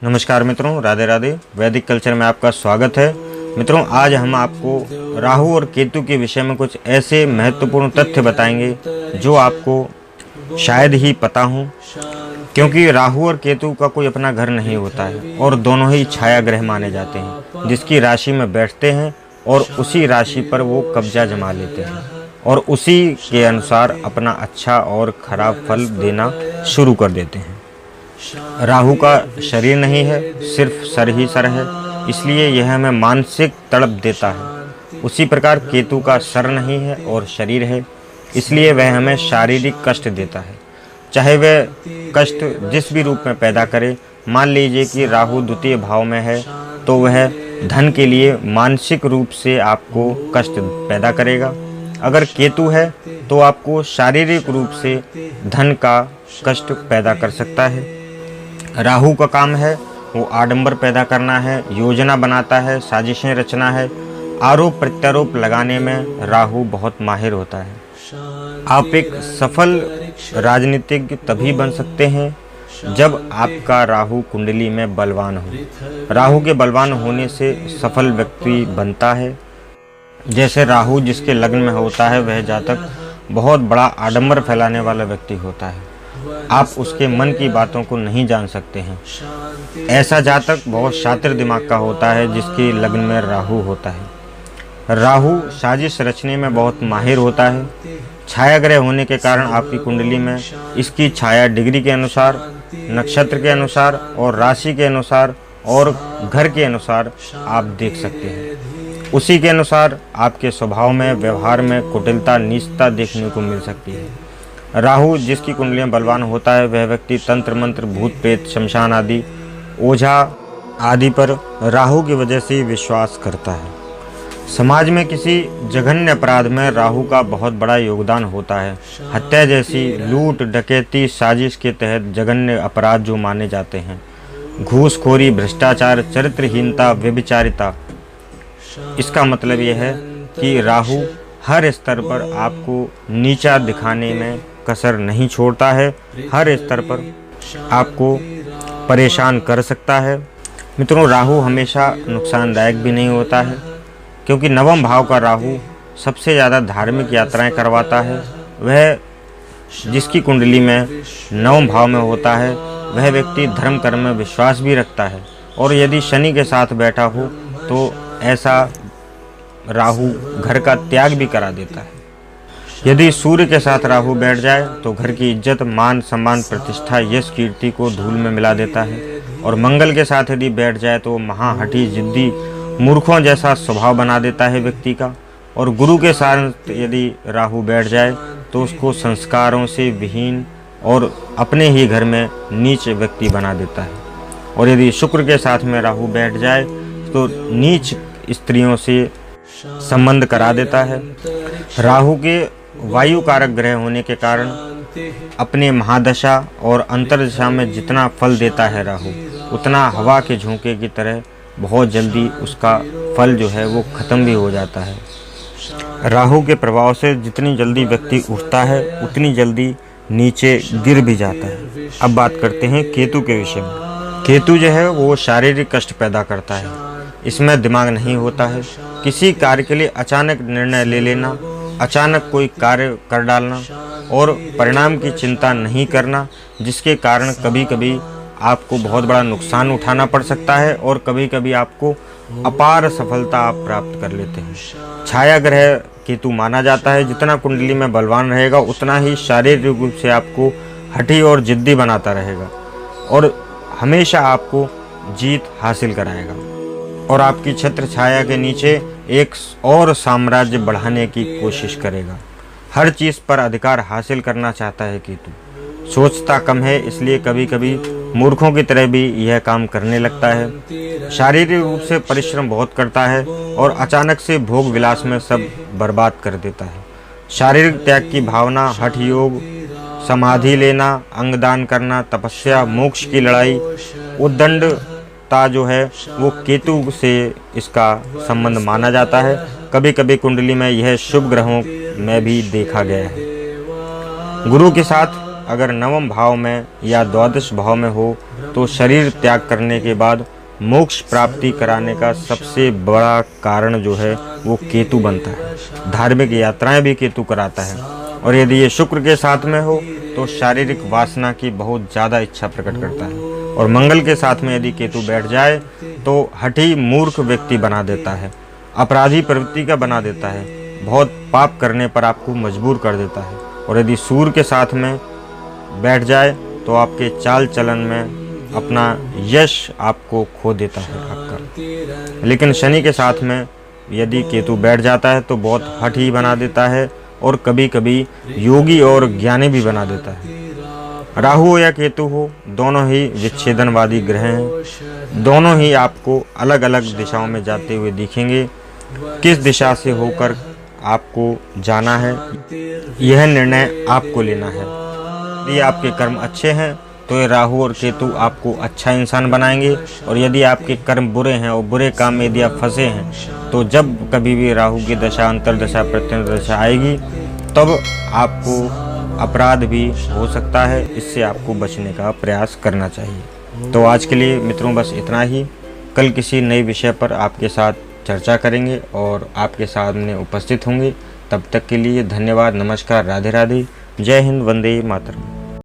नमस्कार मित्रों, राधे राधे। वैदिक कल्चर में आपका स्वागत है। मित्रों, आज हम आपको राहु और केतु के विषय में कुछ ऐसे महत्वपूर्ण तथ्य बताएंगे जो आपको शायद ही पता हो, क्योंकि राहु और केतु का कोई अपना घर नहीं होता है और दोनों ही छाया ग्रह माने जाते हैं, जिसकी राशि में बैठते हैं और उसी राशि पर वो कब्जा जमा लेते हैं और उसी के अनुसार अपना अच्छा और खराब फल देना शुरू कर देते हैं। राहु का शरीर नहीं है, सिर्फ सर ही सर है, इसलिए यह हमें मानसिक तड़प देता है। उसी प्रकार केतु का सर नहीं है और शरीर है, इसलिए वह हमें शारीरिक कष्ट देता है, चाहे वह कष्ट जिस भी रूप में पैदा करे। मान लीजिए कि राहु द्वितीय भाव में है तो वह धन के लिए मानसिक रूप से आपको कष्ट पैदा करेगा। अगर केतु है तो आपको शारीरिक रूप से धन का कष्ट पैदा कर सकता है। राहु का काम है वो आडंबर पैदा करना है, योजना बनाता है, साजिशें रचना है। आरोप प्रत्यारोप लगाने में राहु बहुत माहिर होता है। आप एक सफल राजनीतिज्ञ तभी बन सकते हैं जब आपका राहु कुंडली में बलवान हो। राहु के बलवान होने से सफल व्यक्ति बनता है। जैसे राहु जिसके लग्न में होता है वह जातक बहुत बड़ा आडंबर फैलाने वाला व्यक्ति होता है। आप उसके मन की बातों को नहीं जान सकते हैं। ऐसा जातक बहुत शातिर दिमाग का होता है जिसके लग्न में राहु होता है। राहु साजिश रचने में बहुत माहिर होता है। छाया ग्रह होने के कारण आपकी कुंडली में इसकी छाया डिग्री के अनुसार, नक्षत्र के अनुसार और राशि के अनुसार और घर के अनुसार आप देख सकते हैं। उसी के अनुसार आपके स्वभाव में, व्यवहार में कुटिलता, नीचता देखने को मिल सकती है। राहु जिसकी कुंडली में बलवान होता है वह व्यक्ति तंत्र मंत्र, भूत प्रेत, शमशान आदि, ओझा आदि पर राहु की वजह से विश्वास करता है। समाज में किसी जघन्य अपराध में राहु का बहुत बड़ा योगदान होता है। हत्या जैसी लूट, डकैती, साजिश के तहत जघन्य अपराध जो माने जाते हैं, घूसखोरी, भ्रष्टाचार, चरित्रहीनता, व्यभिचारिता। इसका मतलब यह है कि राहु हर स्तर पर आपको नीचा दिखाने में कसर नहीं छोड़ता है, हर स्तर पर आपको परेशान कर सकता है। मित्रों, राहु हमेशा नुकसानदायक भी नहीं होता है, क्योंकि नवम भाव का राहु सबसे ज़्यादा धार्मिक यात्राएं करवाता है। वह जिसकी कुंडली में नवम भाव में होता है वह व्यक्ति धर्म कर्म में विश्वास भी रखता है, और यदि शनि के साथ बैठा हो तो ऐसा राहु घर का त्याग भी करा देता है। यदि सूर्य के साथ राहु बैठ जाए तो घर की इज्जत, मान, सम्मान, प्रतिष्ठा, यश, कीर्ति को धूल में मिला देता है। और मंगल के साथ यदि बैठ जाए तो महाहठी, जिद्दी, मूर्खों जैसा स्वभाव बना देता है व्यक्ति का। और गुरु के साथ यदि राहु बैठ जाए तो उसको संस्कारों से विहीन और अपने ही घर में नीच व्यक्ति बना देता है। और यदि शुक्र के साथ में राहु बैठ जाए तो नीच स्त्रियों से संबंध करा देता है। राहु के वायु कारक ग्रह होने के कारण अपने महादशा और अंतर्दशा में जितना फल देता है राहु, उतना हवा के झोंके की तरह बहुत जल्दी उसका फल जो है वो खत्म भी हो जाता है। राहु के प्रभाव से जितनी जल्दी व्यक्ति उठता है उतनी जल्दी नीचे गिर भी जाता है। अब बात करते हैं केतु के विषय में। केतु जो है वो शारीरिक कष्ट पैदा करता है। इसमें दिमाग नहीं होता है। किसी कार्य के लिए अचानक निर्णय ले लेना, अचानक कोई कार्य कर डालना और परिणाम की चिंता नहीं करना, जिसके कारण कभी कभी आपको बहुत बड़ा नुकसान उठाना पड़ सकता है और कभी कभी आपको अपार सफलता आप प्राप्त कर लेते हैं। छाया ग्रह केतु माना जाता है। जितना कुंडली में बलवान रहेगा उतना ही शारीरिक रूप से आपको हठी और जिद्दी बनाता रहेगा और हमेशा आपको जीत हासिल कराएगा और आपकी छत्र छाया के नीचे एक और साम्राज्य बढ़ाने की कोशिश करेगा। हर चीज़ पर अधिकार हासिल करना चाहता है केतु। सोचता कम है, इसलिए कभी कभी मूर्खों की तरह भी यह काम करने लगता है। शारीरिक रूप से परिश्रम बहुत करता है और अचानक से भोग विलास में सब बर्बाद कर देता है। शारीरिक त्याग की भावना, हठ योग, समाधि लेना, अंगदान करना, तपस्या, मोक्ष की लड़ाई, उद्दंडता जो है वो केतु से इसका संबंध माना जाता है। कभी कभी कुंडली में यह शुभ ग्रहों में भी देखा गया है। गुरु के साथ अगर नवम भाव में या द्वादश भाव में हो तो शरीर त्याग करने के बाद मोक्ष प्राप्ति कराने का सबसे बड़ा कारण जो है वो केतु बनता है। धार्मिक यात्राएं भी केतु कराता है। और यदि ये शुक्र के साथ में हो तो शारीरिक वासना की बहुत ज़्यादा इच्छा प्रकट करता है। और मंगल के साथ में यदि केतु बैठ जाए तो हठी मूर्ख व्यक्ति बना देता है, अपराधी प्रवृत्ति का बना देता है, बहुत पाप करने पर आपको मजबूर कर देता है। और यदि सूर्य के साथ में बैठ जाए तो आपके चाल चलन में अपना यश आपको खो देता है आपका। लेकिन शनि के साथ में यदि केतु बैठ जाता है तो बहुत हठी बना देता है और कभी कभी योगी और ज्ञानी भी बना देता है। राहु हो या केतु हो, दोनों ही विच्छेदनवादी ग्रह हैं। दोनों ही आपको अलग अलग दिशाओं में जाते हुए दिखेंगे। किस दिशा से होकर आपको जाना है यह निर्णय आपको लेना है। यदि आपके कर्म अच्छे हैं तो ये राहु और केतु आपको अच्छा इंसान बनाएंगे। और यदि आपके कर्म बुरे हैं और बुरे काम में यदि आप फंसे हैं तो जब कभी भी राहु की दशा, अंतर्दशा, प्रत्यंतरदशा आएगी तब आपको अपराध भी हो सकता है। इससे आपको बचने का प्रयास करना चाहिए। तो आज के लिए मित्रों बस इतना ही। कल किसी नए विषय पर आपके साथ चर्चा करेंगे और आपके सामने उपस्थित होंगे। तब तक के लिए धन्यवाद, नमस्कार, राधे राधे, जय हिंद, वंदे मातरम।